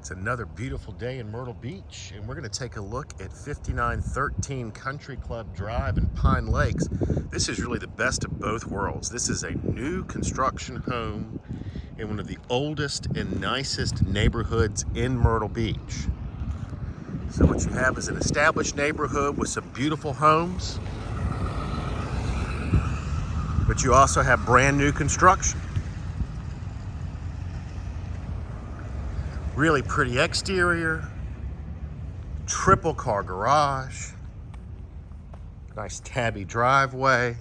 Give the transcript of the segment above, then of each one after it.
It's another beautiful day in Myrtle Beach, and we're going to take a look at 5913 Country Club Drive in Pine Lakes. This is really the best of both worlds. This is a new construction home in one of the oldest and nicest neighborhoods in Myrtle Beach. So what you have is an established neighborhood with some beautiful homes, but you also have brand new construction. Really pretty exterior, triple car garage, nice tabby driveway,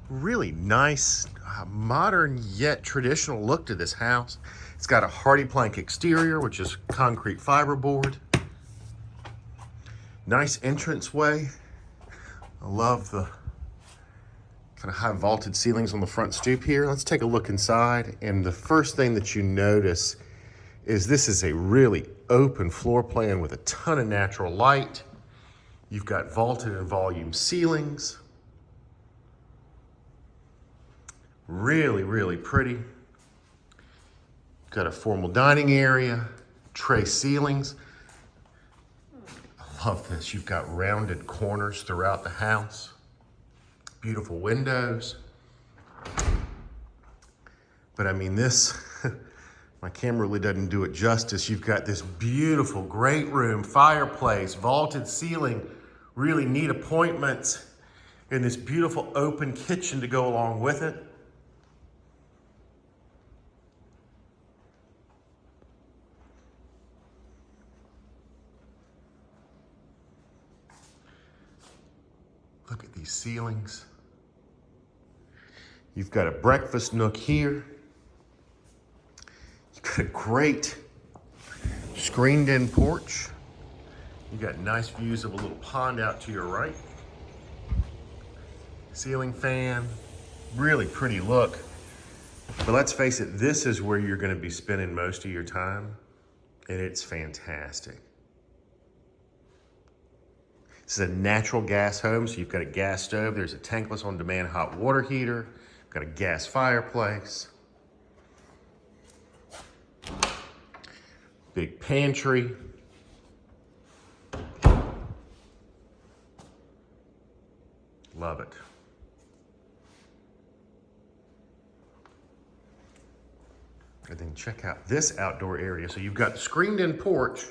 really nice, modern yet traditional look to this house. It's got a hardy plank exterior, which is concrete fiberboard. Nice entranceway. I love the kind of high vaulted ceilings on the front stoop here. Let's take a look inside, and the first thing that you notice is this is a really open floor plan with a ton of natural light. You've got vaulted and volume ceilings. Really, really pretty. Got a formal dining area, tray ceilings. I love this. You've got rounded corners throughout the house. Beautiful windows. But I mean, this, my camera really doesn't do it justice. You've got this beautiful great room, fireplace, vaulted ceiling, really neat appointments, and this beautiful open kitchen to go along with it. Look at these ceilings. You've got a breakfast nook here. You've got a great screened-in porch. You've got nice views of a little pond out to your right. Ceiling fan, really pretty look. But let's face it, this is where you're going to be spending most of your time, and it's fantastic. This is a natural gas home, so you've got a gas stove. There's a tankless on-demand hot water heater. You've got a gas fireplace. Big pantry. Love it. And then check out this outdoor area. So you've got the screened-in porch,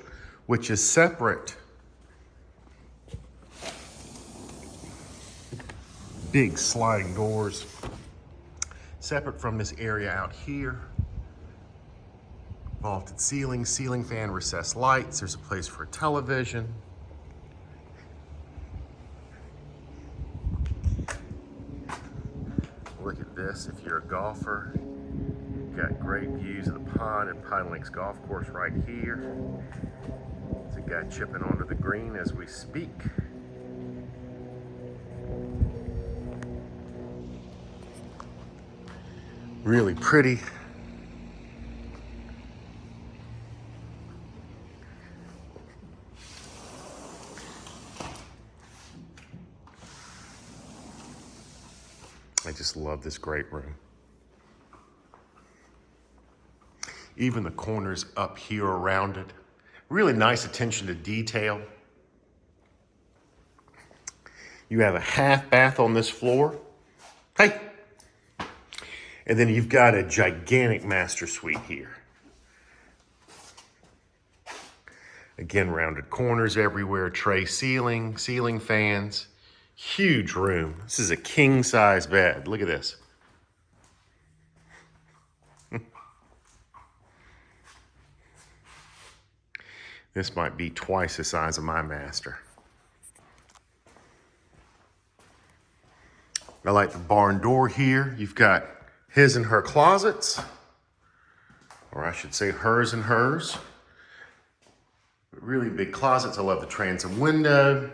which is separate. Big sliding doors, separate from this area out here. Vaulted ceiling, ceiling fan, recessed lights. There's a place for a television. Look at this, if you're a golfer, you've got great views of the pond and Pine Lakes Golf Course right here. There's a guy chipping onto the green as we speak. Really pretty. I just love this great room. Even the corners up here around it. Really nice attention to detail. You have a half bath on this floor. Hey! And then you've got a gigantic master suite here. Again, rounded corners everywhere, tray ceiling, ceiling fans, huge room. This is a king size bed. Look at this. This might be twice the size of my master. I like the barn door here. You've got his and her closets, or I should say hers and hers. Really big closets. I love the transom window.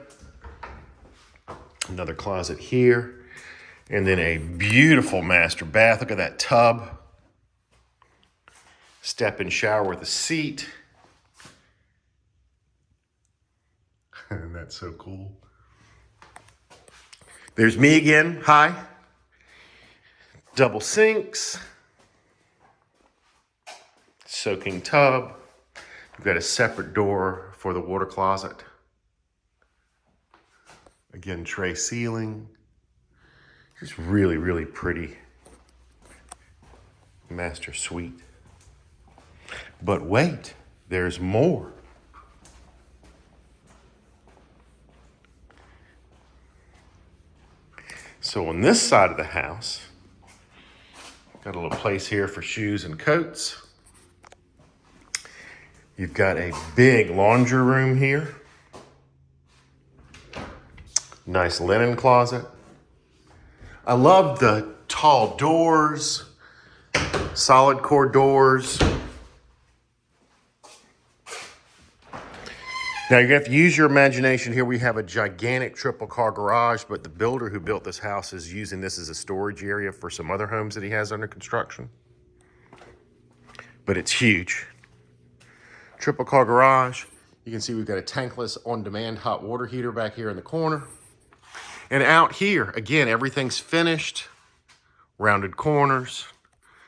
Another closet here. And then a beautiful master bath. Look at that tub. Step-in shower with a seat. And that's so cool. There's me again. Hi. Double sinks, soaking tub, You've got a separate door for the water closet. Again, tray ceiling. Just really, really pretty master suite. But wait, there's more. So on this side of the house, got a little place here for shoes and coats. You've got a big laundry room here. Nice linen closet. I love the tall doors, solid core doors. Now you're gonna have to use your imagination here. We have a gigantic triple car garage, but the builder who built this house is using this as a storage area for some other homes that he has under construction. But it's huge. Triple car garage. You can see we've got a tankless on-demand hot water heater back here in the corner. And out here, again, everything's finished. Rounded corners,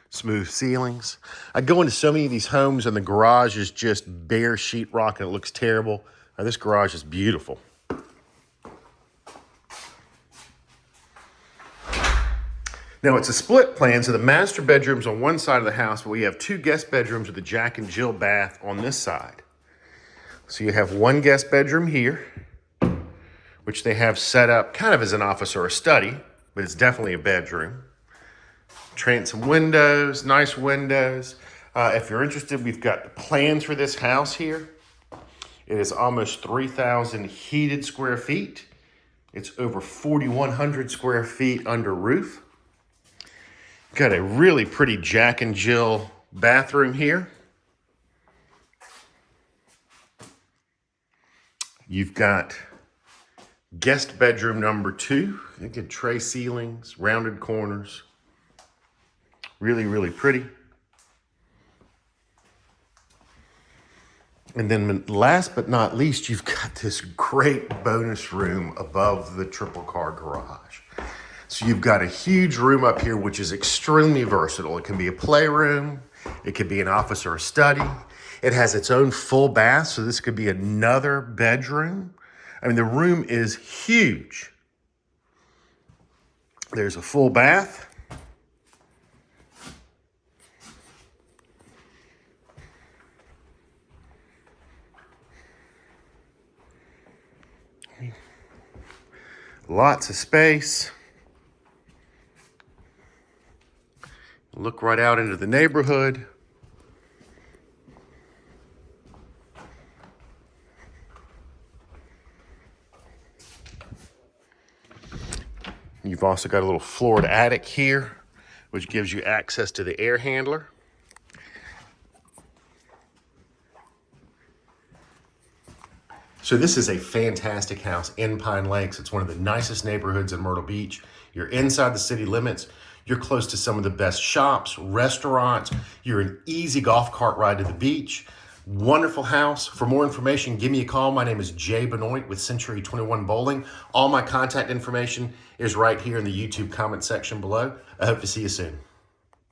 smooth ceilings. I go into so many of these homes and the garage is just bare sheetrock and it looks terrible. Now, this garage is beautiful. Now it's a split plan, so the master bedroom's on one side of the house, but we have two guest bedrooms with a Jack and Jill bath on this side. So you have one guest bedroom here, which they have set up kind of as an office or a study, but it's definitely a bedroom. Transom windows, nice windows. If you're interested, we've got the plans for this house here. It is almost 3,000 heated square feet. It's over 4,100 square feet under roof. Got a really pretty Jack and Jill bathroom here. You've got guest bedroom number 2. You get tray ceilings, rounded corners. Really, really pretty. And then last but not least, you've got this great bonus room above the triple car garage. So you've got a huge room up here, which is extremely versatile. It can be a playroom. It could be an office or a study. It has its own full bath, so this could be another bedroom. I mean, the room is huge. There's a full bath. Lots of space. Look right out into the neighborhood. You've also got a little floored attic here, which gives you access to the air handler. So this is a fantastic house in Pine Lakes. It's one of the nicest neighborhoods in Myrtle Beach. You're inside the city limits. You're close to some of the best shops, restaurants. You're an easy golf cart ride to the beach. Wonderful house. For more information, give me a call. My name is Jay Bonnoitt with Century 21 Boling. All my contact information is right here in the YouTube comment section below. I hope to see you soon.